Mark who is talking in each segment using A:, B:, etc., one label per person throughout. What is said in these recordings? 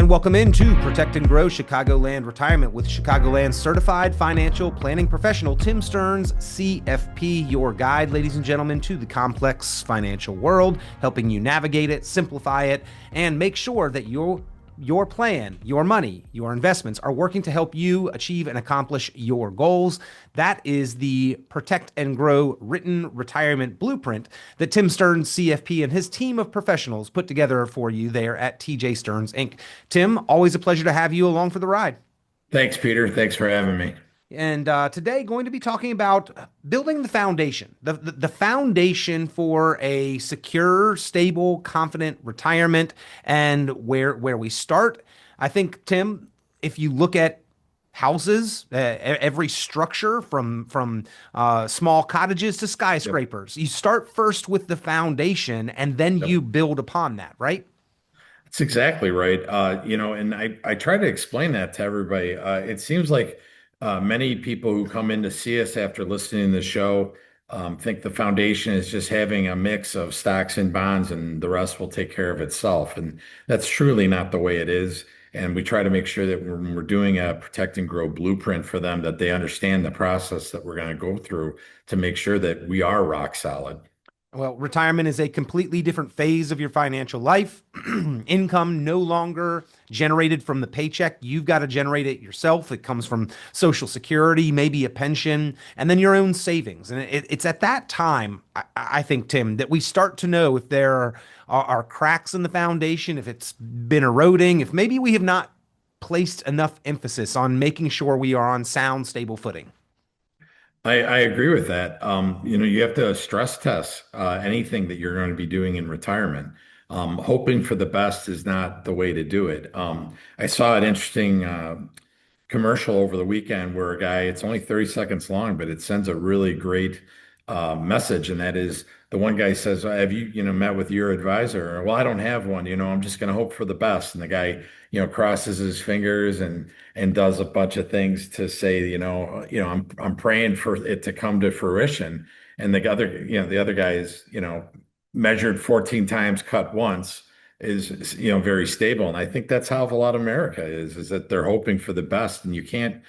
A: welcome into Protect and Grow Chicagoland Retirement with Chicagoland Certified Financial Planning Professional Tim Stearns, CFP, your guide, ladies and gentlemen, to the complex financial world, helping you navigate it, simplify it, and make sure that your plan, your money, your investments are working to help you achieve and accomplish your goals. That is the Protect and Grow written retirement blueprint that Tim Stearns, CFP, and his team of professionals put together for you there at TJ Stearns Inc. Tim, always a pleasure to have you along for the ride.
B: Thanks, Peter. Thanks for having me.
A: And today, going to be talking about building the foundation, the foundation for a secure, stable, confident retirement, and where we start. I think, Tim, if you look at houses, every structure from small cottages to
B: Yep.
A: skyscrapers, you start first with the foundation, and then
B: Yep.
A: you build upon that, right?
B: That's exactly right. And I try to explain that to everybody. It seems like many people who come in to see us after listening to the show think the foundation is just having a mix of stocks and bonds and the rest will take care of itself. And that's truly not the way it is. And we try to make sure that when we're doing a protect and grow blueprint for them, that they understand the process that we're going to go through to make sure that we are rock solid.
A: Well, retirement is a completely different phase of your financial life. Income no longer generated from the paycheck. You've got to generate it yourself. It comes from Social Security, maybe a pension, and then your own savings. And it's at that time, I think, Tim, that we start to know if there are cracks in the foundation, if it's been eroding, if maybe we have not placed enough emphasis on making sure we are on sound, stable footing.
B: I agree with that. You have to stress test anything that you're going to be doing in retirement. Hoping for the best is not the way to do it. I saw an interesting commercial over the weekend where a guy, it's only 30 seconds long, but it sends a really great message. And that is the one guy says, have you, met with your advisor? Well, I don't have one, I'm just going to hope for the best. And the guy, crosses his fingers and does a bunch of things to say, I'm praying for it to come to fruition. And the other guy is, measured 14 times, cut once is very stable. And I think that's how a lot of America is that they're hoping for the best. And you can't,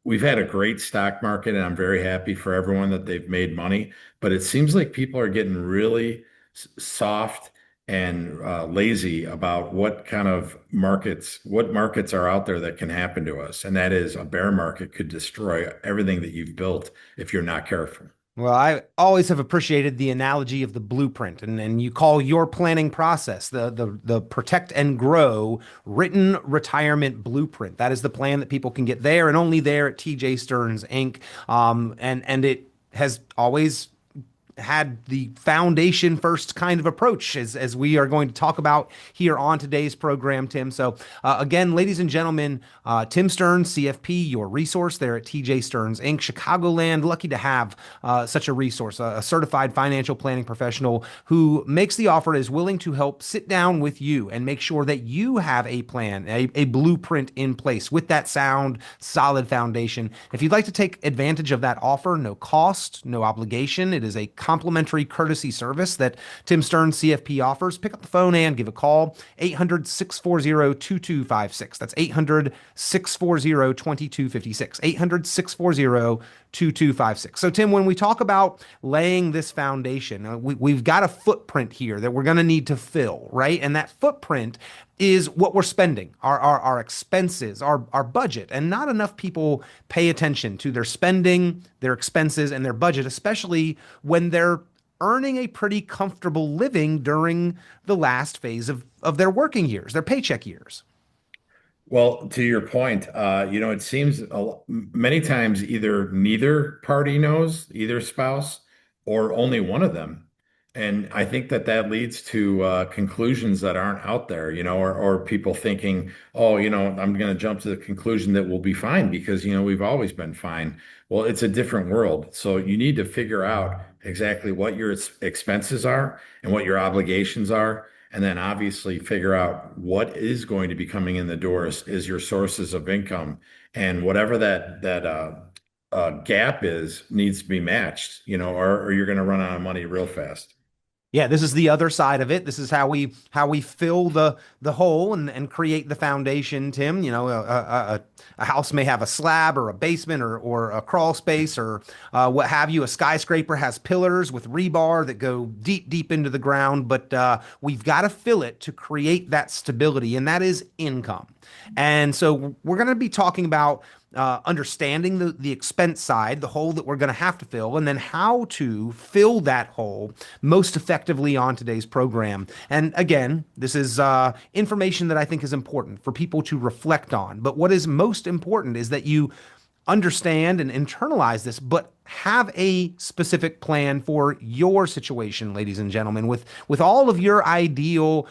B: we've had a great stock market and I'm very happy for everyone that they've made money, but it seems like people are getting really soft and lazy about what markets are out there that can happen to us. And that is a bear market could destroy everything that you've built if you're not careful.
A: Well, I always have appreciated the analogy of the blueprint, and you call your planning process the Protect and Grow written retirement blueprint. That is the plan that people can get there and only there at TJ Stearns Inc. And it has always had the foundation first kind of approach as we are going to talk about here on today's program, Tim. So again, ladies and gentlemen, Tim Stearns, CFP, your resource there at TJ Stearns Inc. Chicagoland, lucky to have such a resource, a certified financial planning professional who makes the offer, is willing to help sit down with you and make sure that you have a plan, a blueprint in place with that sound, solid foundation. If you'd like to take advantage of that offer, no cost, no obligation. It is a complimentary courtesy service that Tim Stearns CFP offers. Pick up the phone and give a call, 800-640-2256. That's 800-640-2256, 800-640-2256. So Tim, when we talk about laying this foundation, we've got a footprint here that we're going to need to fill, right? And that footprint is what we're spending, our expenses, our budget. And not enough people pay attention to their spending, their expenses, and their budget, especially when they're earning a pretty comfortable living during the last phase of their working years, their paycheck years.
B: Well, to your point, it seems many times either neither party knows, either spouse, or only one of them. And I think that leads to conclusions that aren't out there, or people thinking, oh, I'm going to jump to the conclusion that we'll be fine because, we've always been fine. Well, it's a different world. So you need to figure out exactly what your expenses are and what your obligations are. And then obviously figure out what is going to be coming in the doors is your sources of income. And whatever that gap is needs to be matched, or you're going to run out of money real fast.
A: Yeah, this is the other side of it. This is how we fill the hole and create the foundation, Tim. You know, a house may have a slab or a basement or a crawl space or what have you. A skyscraper has pillars with rebar that go deep, deep into the ground, but we've got to fill it to create that stability, and that is income. And so we're going to be talking about understanding the expense side, the hole that we're going to have to fill, and then how to fill that hole most effectively on today's program. And again, this is information that I think is important for people to reflect on. But what is most important is that you understand and internalize this, but have a specific plan for your situation, ladies and gentlemen, with all of your ideal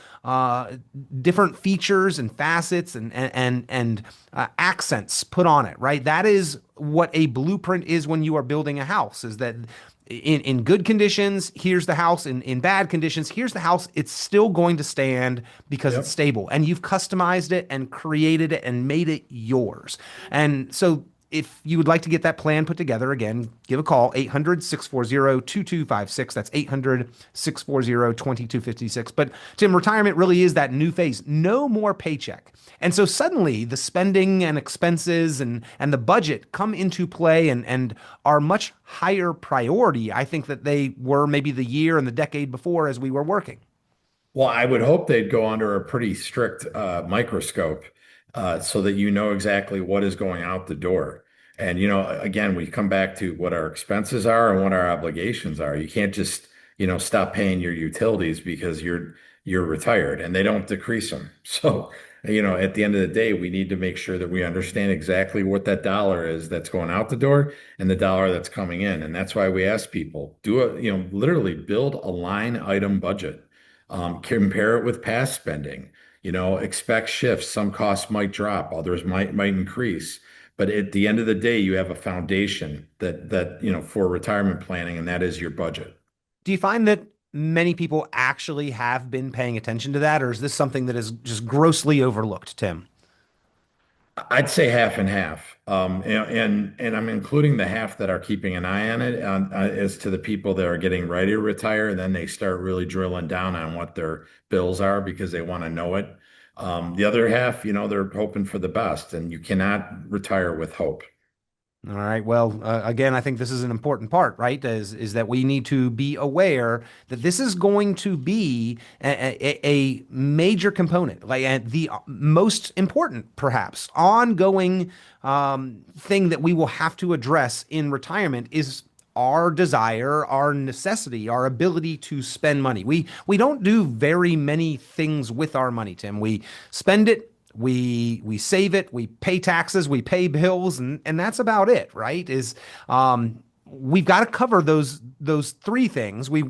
A: different features and facets and accents put on it. Right, that is what a blueprint is when you are building a house. Is that in good conditions, here's the house. In bad conditions, here's the house. It's still going to stand because it's
B: Yep.
A: stable. And you've customized it and created it and made it yours. And so if you would like to get that plan put together, again, give a call, 800-640-2256. That's 800-640-2256. But Tim, retirement really is that new phase. No more paycheck. And so suddenly the spending and expenses and the budget come into play and are much higher priority, I think, that they were maybe the year and the decade before as we were working.
B: Well, I would hope they'd go under a pretty strict microscope so that you know exactly what is going out the door. And, again, we come back to what our expenses are and what our obligations are. You can't just, stop paying your utilities because you're retired and they don't decrease them. So, at the end of the day, we need to make sure that we understand exactly what that dollar is that's going out the door and the dollar that's coming in. And that's why we ask people, literally build a line item budget. Compare it with past spending. Expect shifts. Some costs might drop, others might increase. But at the end of the day, you have a foundation that for retirement planning, and that is your budget.
A: Do you find that many people actually have been paying attention to that, or is this something that is just grossly overlooked, Tim?
B: I'd say half and half. And I'm including the half that are keeping an eye on it, as to the people that are getting ready to retire, and then they start really drilling down on what their bills are because they want to know it. The other half, they're hoping for the best, and you cannot retire with hope.
A: All right. Well, again, I think this is an important part, right? Is that we need to be aware that this is going to be a major component, like the most important, perhaps, ongoing thing that we will have to address in retirement is our desire, our necessity, our ability to spend money. We don't do very many things with our money, Tim. We spend it, we save it, we pay taxes, we pay bills, and that's about it, right? We've got to cover those three things. We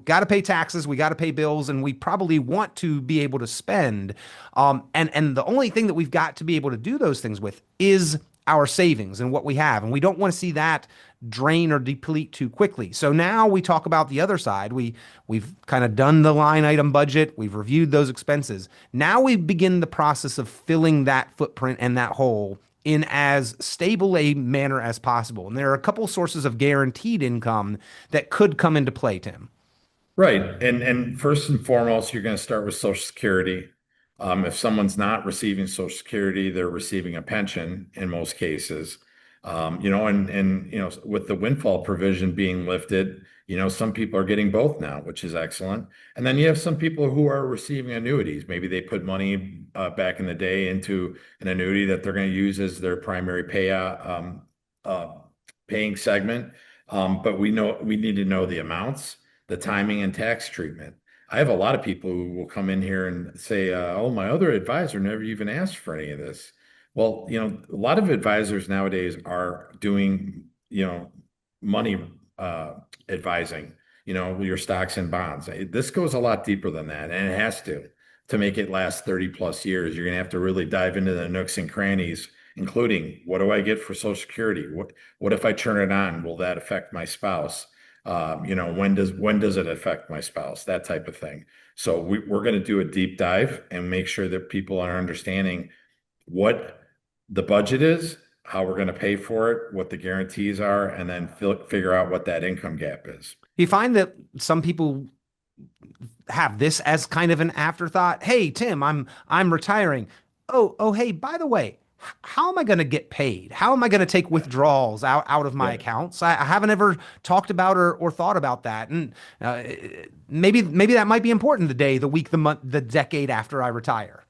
A: got to pay taxes, we got to pay bills, and we probably want to be able to spend. And the only thing that we've got to be able to do those things with is our savings and what we have, and we don't want to see that drain or deplete too quickly. So now we talk about the other side. We've kind of done the line item budget. We've reviewed those expenses. Now we begin the process of filling that footprint and that hole in as stable a manner as possible. And there are a couple sources of guaranteed income that could come into play, Tim.
B: Right. And first and foremost, you're going to start with Social Security. If someone's not receiving Social Security, they're receiving a pension in most cases. With the windfall provision being lifted, some people are getting both now, which is excellent. And then you have some people who are receiving annuities. Maybe they put money back in the day into an annuity that they're going to use as their primary paying segment. But we need to know the amounts, the timing, and tax treatment. I have a lot of people who will come in here and say, "Oh, my other advisor never even asked for any of this." Well, a lot of advisors nowadays are doing, money advising, your stocks and bonds. This goes a lot deeper than that, and it has to make it last 30 plus years. You're going to have to really dive into the nooks and crannies, including what do I get for Social Security? What if I turn it on? Will that affect my spouse? When does it affect my spouse? That type of thing. So we're going to do a deep dive and make sure that people are understanding what the budget is, how we're going to pay for it, what the guarantees are, and then figure out what that income gap is.
A: You find that some people have this as kind of an afterthought. Hey, Tim, I'm retiring. Oh, hey, by the way, how am I going to get paid? How am I going to take withdrawals out of my
B: Yeah.
A: accounts? I haven't ever talked about or thought about that. And uh, maybe that might be important the day, the week, the month, the decade after I retire.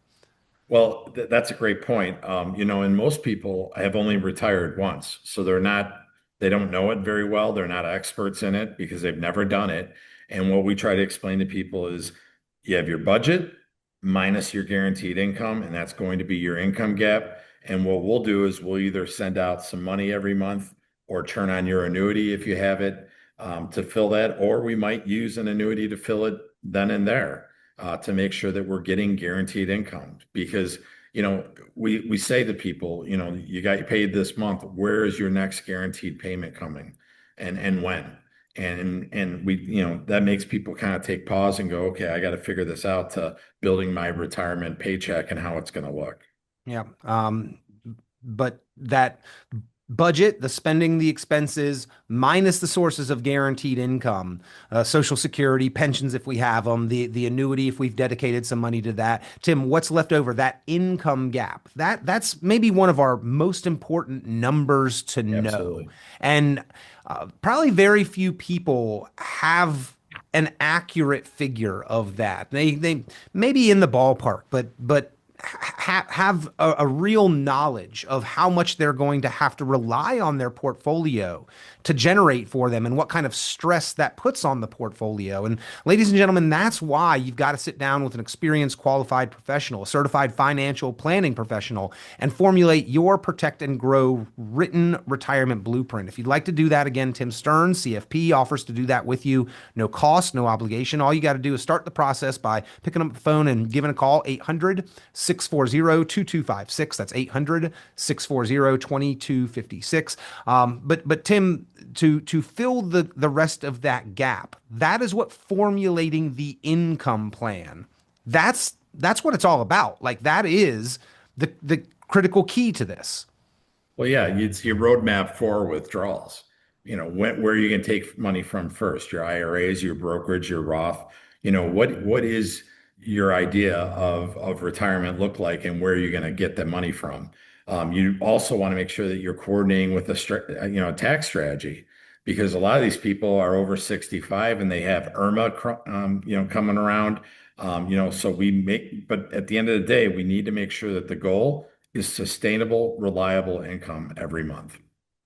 B: Well, that's a great point. And most people have only retired once, so they don't know it very well. They're not experts in it because they've never done it. And what we try to explain to people is you have your budget minus your guaranteed income, and that's going to be your income gap. And what we'll do is we'll either send out some money every month or turn on your annuity if you have it, to fill that, or we might use an annuity to fill it then and there, to make sure that we're getting guaranteed income. Because, we say to people, you got paid this month, where is your next guaranteed payment coming, and when? And we, that makes people kind of take pause and go, okay, I got to figure this out to building my retirement paycheck and how it's going to look.
A: Yeah. But that budget, the spending, the expenses, minus the sources of guaranteed income, Social Security, pensions if we have them, the annuity if we've dedicated some money to that. Tim, what's left over? That income gap. That's maybe one of our most important numbers to know,
B: Absolutely.
A: and probably very few people have an accurate figure of that. They maybe in the ballpark, but have a real knowledge of how much they're going to have to rely on their portfolio to generate for them and what kind of stress that puts on the portfolio. And ladies and gentlemen, that's why you've got to sit down with an experienced, qualified professional, a certified financial planning professional, and formulate your protect and grow written retirement blueprint. If you'd like to do that, again, Tim Stearns, CFP, offers to do that with you. No cost, no obligation. All you got to do is start the process by picking up the phone and giving a call, 800 640 2256. That's 800 640 2256. But Tim, to fill the rest of that gap, that is what formulating the income plan. That's what it's all about. Like that is the critical key to this.
B: Well, yeah, it's your roadmap for withdrawals. Where you can take money from first, your IRAs, your brokerage, your Roth. What is your idea of retirement look like, and where are you going to get the money from? You also want to make sure that you're coordinating with a tax strategy, because a lot of these people are over 65 and they have IRMA, coming around. But at the end of the day, we need to make sure that the goal is sustainable, reliable income every month.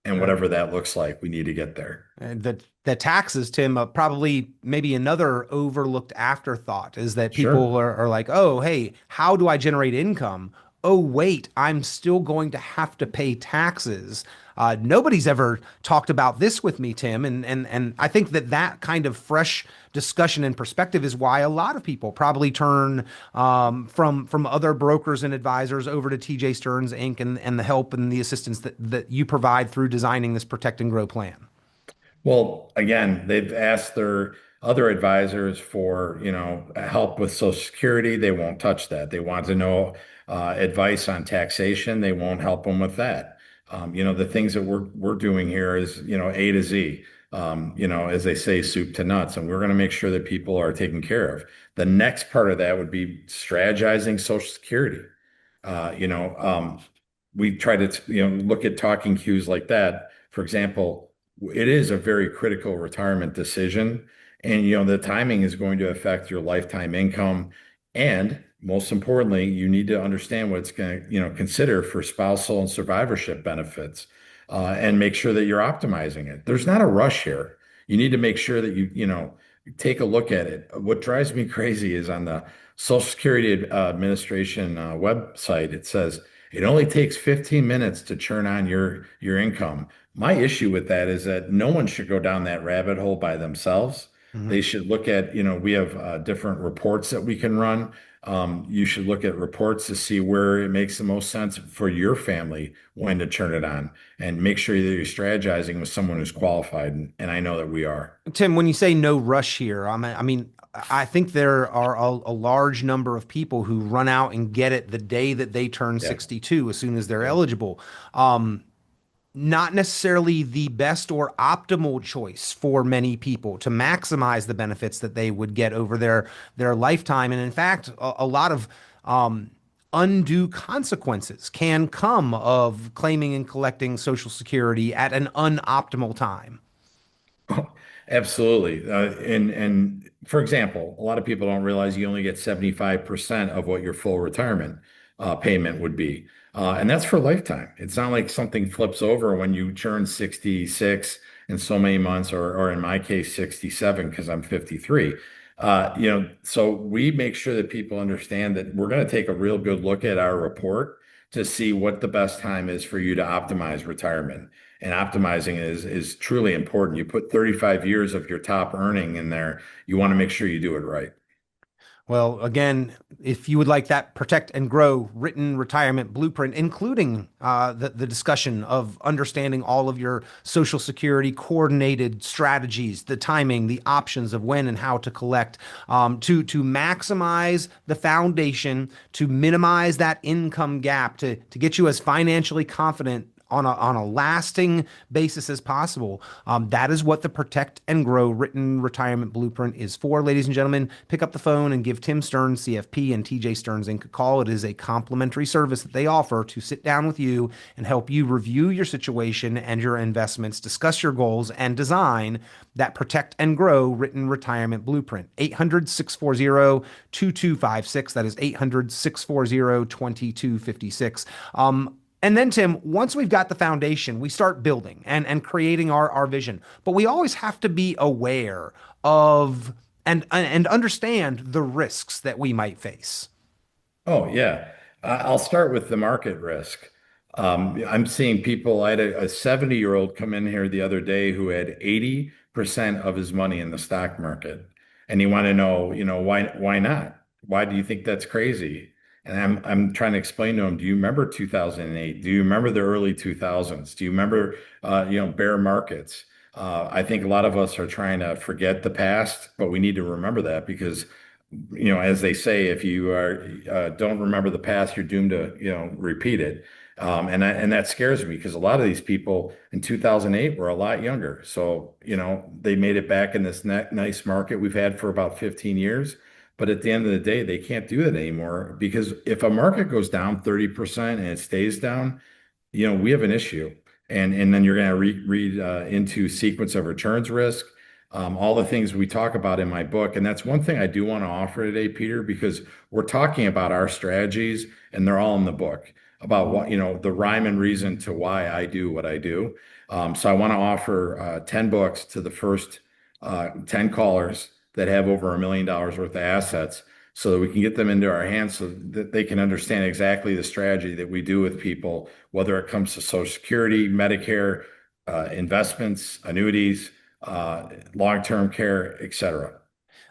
B: And whatever that looks like, we need to get there.
A: And the taxes, Tim, probably maybe another overlooked afterthought is that
B: Sure.
A: people are like, oh, hey, how do I generate income? Oh, wait, I'm still going to have to pay taxes. Nobody's ever talked about this with me, Tim, and I think that kind of fresh discussion and perspective is why a lot of people probably turn from other brokers and advisors over to TJ Stearns Inc. and the help and the assistance that you provide through designing this protect and grow plan.
B: Well, again, they've asked their other advisors for, help with Social Security. They won't touch that. They want to know advice on taxation. They won't help them with that. The things that we're doing here is, A to Z. As they say, soup to nuts, and we're going to make sure that people are taken care of. The next part of that would be strategizing Social Security. Uh, you know, um, we try to, look at talking cues like that. For example, it is a very critical retirement decision. And, the timing is going to affect your lifetime income. And most importantly, you need to understand what it's going to, consider for spousal and survivorship benefits, and make sure that you're optimizing it. There's not a rush here. You need to make sure that you take a look at it. What drives me crazy is on the Social Security Administration website, it says it only takes 15 minutes to churn on your income. My issue with that is that no one should go down that rabbit hole by themselves. They
A: Mhm.
B: should look at, we have different reports that we can run. You should look at reports to see where it makes the most sense for your family when to turn it on, and make sure that you're strategizing with someone who's qualified. And I know that we are.
A: Tim, when you say no rush here, I mean, I think there are a large number of people who run out and get it the day that they turn
B: Yeah.
A: 62, as soon as they're
B: Yeah.
A: eligible. Um, not necessarily the best or optimal choice for many people to maximize the benefits that they would get over their lifetime. And in fact, a lot of undue consequences can come of claiming and collecting Social Security at an unoptimal time.
B: Absolutely. And for example, a lot of people don't realize you only get 75% of what your full retirement payment would be. And that's for lifetime. It's not like something flips over when you turn 66 in so many months, or in my case, 67 because I'm 53. So we make sure that people understand that we're going to take a real good look at our report to see what the best time is for you to optimize retirement. And optimizing is truly important. You put 35 years of your top earning in there, you want to make sure you do it right.
A: Well, again, if you would like that Protect and Grow written retirement blueprint, including the discussion of understanding all of your Social Security coordinated strategies, the timing, the options of when and how to collect, to maximize the foundation, to minimize that income gap, to get you as financially confident on a lasting basis as possible. That is what the Protect and Grow written retirement blueprint is for, ladies and gentlemen. Pick up the phone and give Tim Stearns, CFP, and TJ Stearns Inc. a call. It is a complimentary service that they offer to sit down with you and help you review your situation and your investments, discuss your goals, and design that Protect and Grow written retirement blueprint. 800-640-2256. That is 800-640-2256. And then, Tim, once we've got the foundation, we start building and creating our vision. But we always have to be aware of and understand the risks that we might face.
B: Oh, yeah. I'll start with the market risk. I'm seeing people, I had a 70-year-old come in here the other day who had 80% of his money in the stock market. And you want to know, why not? Why do you think that's crazy? And I'm trying to explain to him, do you remember 2008? Do you remember the early 2000s? Do you remember bear markets? I think a lot of us are trying to forget the past, but we need to remember that because as they say, if you don't remember the past, you're doomed to, repeat it. And that scares me because a lot of these people in 2008 were a lot younger. So, they made it back in this nice market we've had for about 15 years. But at the end of the day, they can't do that anymore because if a market goes down 30% and it stays down, we have an issue. And then you're going to read into sequence of returns risk, all the things we talk about in my book. And that's one thing I do want to offer today, Peter, because we're talking about our strategies and they're all in the book about what, the rhyme and reason to why I do what I do. So I want to offer 10 books to the first 10 callers that have over $1 million worth of assets so that we can get them into our hands so that they can understand exactly the strategy that we do with people, whether it comes to Social Security, Medicare, investments, annuities, long-term care, et cetera.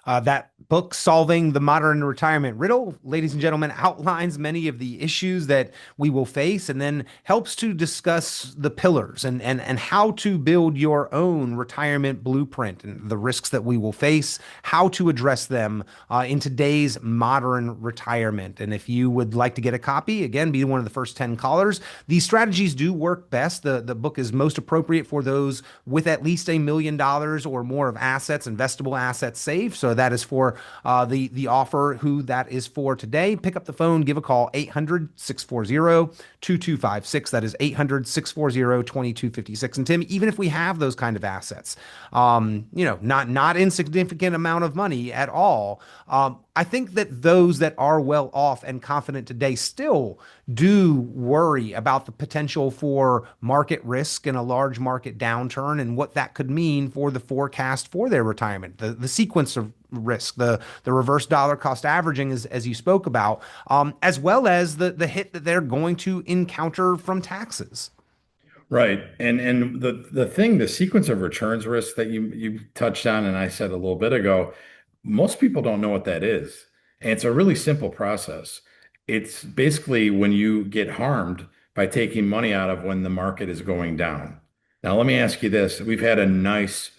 A: That book, Solving the Modern Retirement Riddle, ladies and gentlemen, outlines many of the issues that we will face and then helps to discuss the pillars and how to build your own retirement blueprint and the risks that we will face, how to address them in today's modern retirement. And if you would like to get a copy, again, be one of the first 10 callers. These strategies do work best. The book is most appropriate for those with at least $1 million or more of assets, investable assets saved. So that is for the offer who that is for today. Pick up the phone, give a call, 800-640-2256. That is 800-640-2256. And Tim, even if we have those kind of assets, not insignificant amount of money at all, I think that those that are well off and confident today still do worry about the potential for market risk and a large market downturn and what that could mean for the forecast for their retirement, the sequence of risk, the reverse dollar cost averaging, as you spoke about, as well as the hit that they're going to encounter from taxes.
B: Right. And the sequence of returns risk that you touched on, and I said a little bit ago, most people don't know what that is. And it's a really simple process. It's basically when you get harmed by taking money out of when the market is going down. Now, let me ask you this. We've had a nice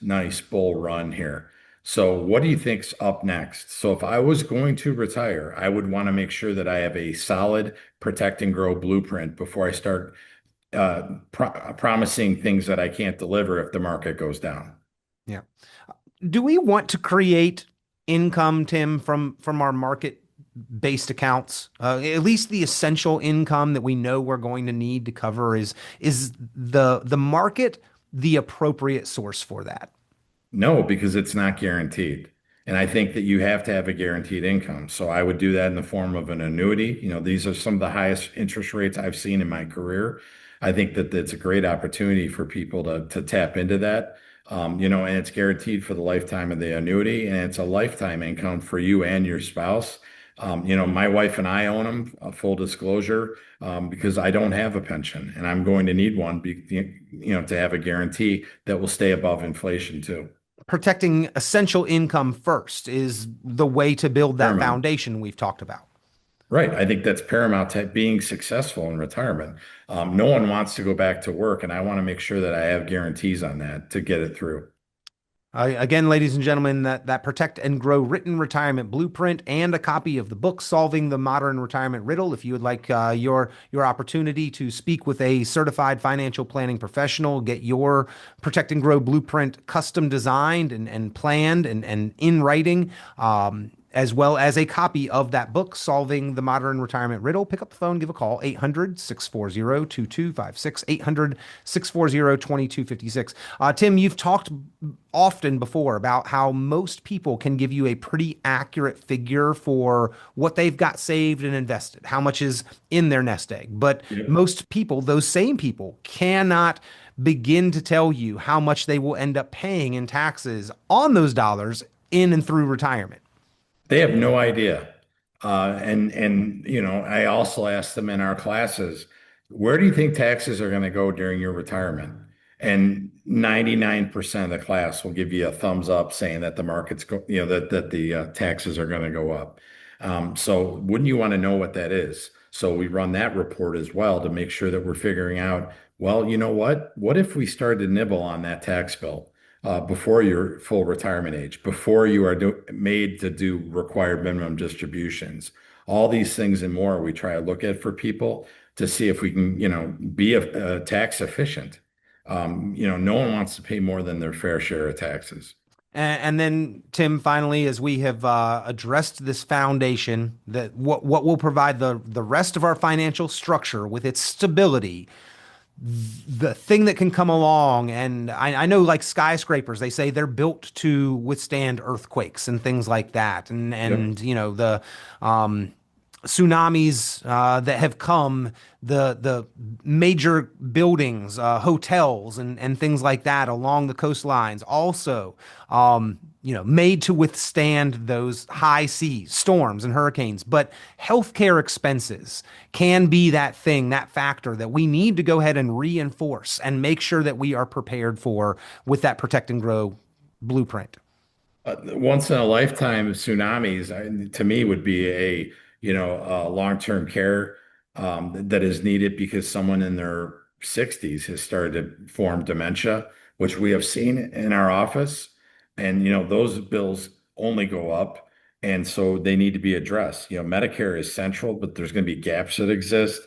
B: bull run here. So what do you think's up next? So if I was going to retire, I would want to make sure that I have a solid protect and grow blueprint before I start promising things that I can't deliver if the market goes down.
A: Yeah. Do we want to create income, Tim, from our market-based accounts? At least the essential income that we know we're going to need to cover is the market the appropriate source for that?
B: No, because it's not guaranteed. And I think that you have to have a guaranteed income. So I would do that in the form of an annuity. These are some of the highest interest rates I've seen in my career. I think that it's a great opportunity for people to tap into that. And it's guaranteed for the lifetime of the annuity, and it's a lifetime income for you and your spouse. My wife and I own them, full disclosure, because I don't have a pension and I'm going to need one, to have a guarantee that will stay above inflation too.
A: Protecting essential income first is the way to build that
B: Paramount.
A: foundation we've talked about.
B: Right. I think that's paramount to being successful in retirement. No one wants to go back to work, and I want to make sure that I have guarantees on that to get it through.
A: Again, ladies and gentlemen, that Protect and Grow Written Retirement Blueprint and a copy of the book Solving the Modern Retirement Riddle. If you would like your opportunity to speak with a certified financial planning professional, get your Protect and Grow Blueprint custom designed and planned and in writing, as well as a copy of that book, Solving the Modern Retirement Riddle, pick up the phone, give a call, 800-640-2256, 800-640-2256. Tim, you've talked often before about how most people can give you a pretty accurate figure for what they've got saved and invested, how much is in their nest egg. But
B: Yep.
A: most people, those same people, cannot begin to tell you how much they will end up paying in taxes on those dollars in and through retirement.
B: They have no idea. And I also asked them in our classes, where do you think taxes are going to go during your retirement? And 99% of the class will give you a thumbs up saying that the market's go, that the taxes are going to go up. So wouldn't you want to know what that is? So we run that report as well to make sure that we're figuring out, well, you know what? What if we started to nibble on that tax bill? Before your full retirement age, before you are made to do required minimum distributions. All these things and more we try to look at for people to see if we can, be a tax efficient. No one wants to pay more than their fair share of taxes.
A: And then, Tim, finally, as we have addressed this foundation, that what will provide the rest of our financial structure with its stability, the thing that can come along, and I know like skyscrapers, they say they're built to withstand earthquakes and things like that, and
B: Yep.
A: the tsunamis that have come, the major buildings, hotels, and things like that along the coastlines, also, made to withstand those high seas, storms, and hurricanes. But healthcare expenses can be that thing, that factor that we need to go ahead and reinforce and make sure that we are prepared for with that Protect and Grow blueprint.
B: Once in a lifetime tsunamis, to me, would be long-term care that is needed because someone in their 60s has started to form dementia, which we have seen in our office. And, those bills only go up. And so they need to be addressed. Medicare is central, but there's going to be gaps that exist.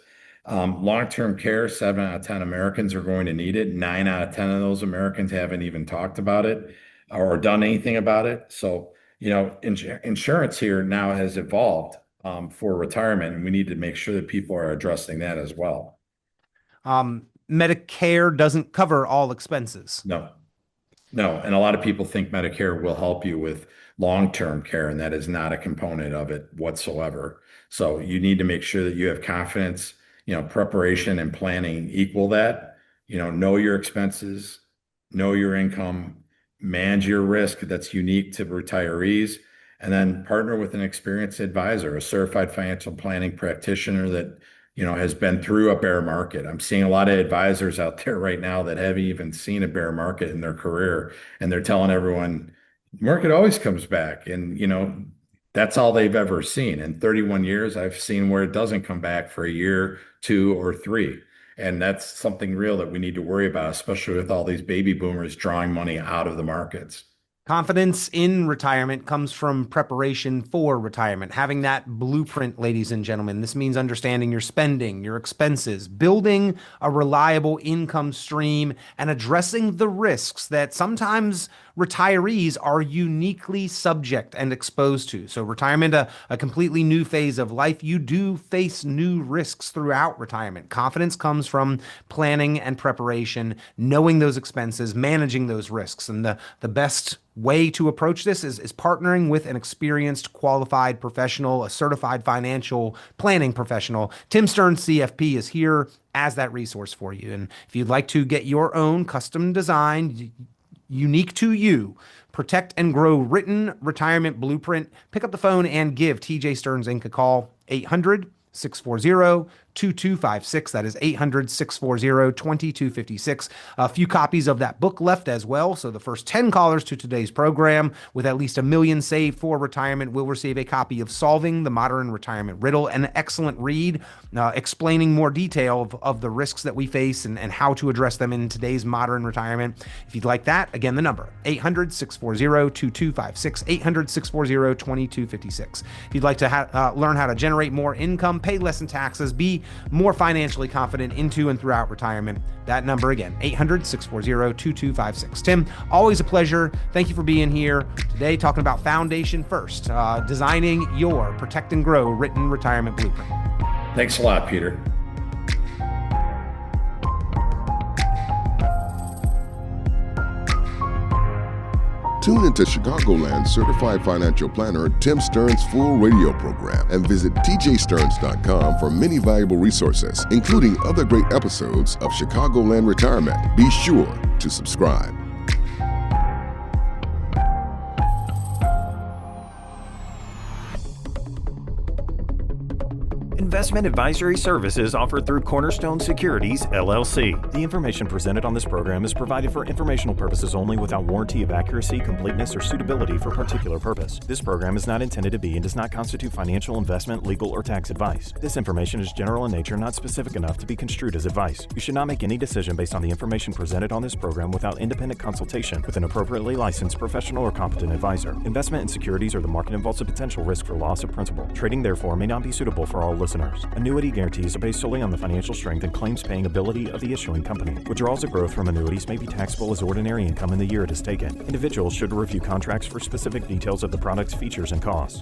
B: Long-term care, 7 out of 10 Americans are going to need it. 9 out of 10 of those Americans haven't even talked about it or done anything about it. So, insurance here now has evolved for retirement, and we need to make sure that people are addressing that as well.
A: Medicare doesn't cover all expenses.
B: No, no. And a lot of people think Medicare will help you with long-term care, and that is not a component of it whatsoever. So you need to make sure that you have confidence, preparation and planning equal that, know your expenses, know your income, manage your risk that's unique to retirees, and then partner with an experienced advisor, a certified financial planning practitioner that, has been through a bear market. I'm seeing a lot of advisors out there right now that haven't even seen a bear market in their career, and they're telling everyone, the market always comes back. And, that's all they've ever seen. In 31 years, I've seen where it doesn't come back for a year, 2 or 3. And that's something real that we need to worry about, especially with all these baby boomers drawing money out of the markets.
A: Confidence in retirement comes from preparation for retirement. Having that blueprint, ladies and gentlemen, this means understanding your spending, your expenses, building a reliable income stream, and addressing the risks that sometimes retirees are uniquely subject and exposed to. So retirement, a completely new phase of life. You do face new risks throughout retirement. Confidence comes from planning and preparation, knowing those expenses, managing those risks. And the best way to approach this is partnering with an experienced, qualified professional, a certified financial planning professional. Tim Stearns, CFP, is here as that resource for you. And if you'd like to get your own custom designed, unique to you, protect and grow written retirement blueprint, pick up the phone and give TJ Stearns Inc. a call, 800-640-2256. That is 800-640-2256. A few copies of that book left as well. So the first 10 callers to today's program with at least $1 million saved for retirement will receive a copy of Solving the Modern Retirement Riddle, an excellent read explaining more detail of the risks that we face and how to address them in today's modern retirement. If you'd like that, again, the number, 800-640-2256, 800-640-2256. If you'd like to learn how to generate more income, pay less in taxes, be more financially confident into and throughout retirement, that number again, 800-640-2256. Tim, always a pleasure. Thank you for being here today, talking about Foundation First, designing your Protect and Grow written retirement blueprint.
B: Thanks a lot, Peter.
C: Tune into Chicagoland certified financial planner Tim Stearns' full radio program and visit tjstearns.com for many valuable resources, including other great episodes of Chicagoland Retirement. Be sure to subscribe.
D: Investment advisory services offered through Cornerstone Securities, LLC. The information presented on this program is provided for informational purposes only without warranty of accuracy, completeness, or suitability for particular purpose. This program is not intended to be and does not constitute financial, investment, legal, or tax advice. This information is general in nature, not specific enough to be construed as advice. You should not make any decision based on the information presented on this program without independent consultation with an appropriately licensed professional or competent advisor. Investment in securities or the market involves a potential risk for loss of principal. Trading, therefore, may not be suitable for all listeners. Annuity guarantees are based solely on the financial strength and claims-paying ability of the issuing company. Withdrawals or growth from annuities may be taxable as ordinary income in the year it is taken. Individuals should review contracts for specific details of the product's features and costs.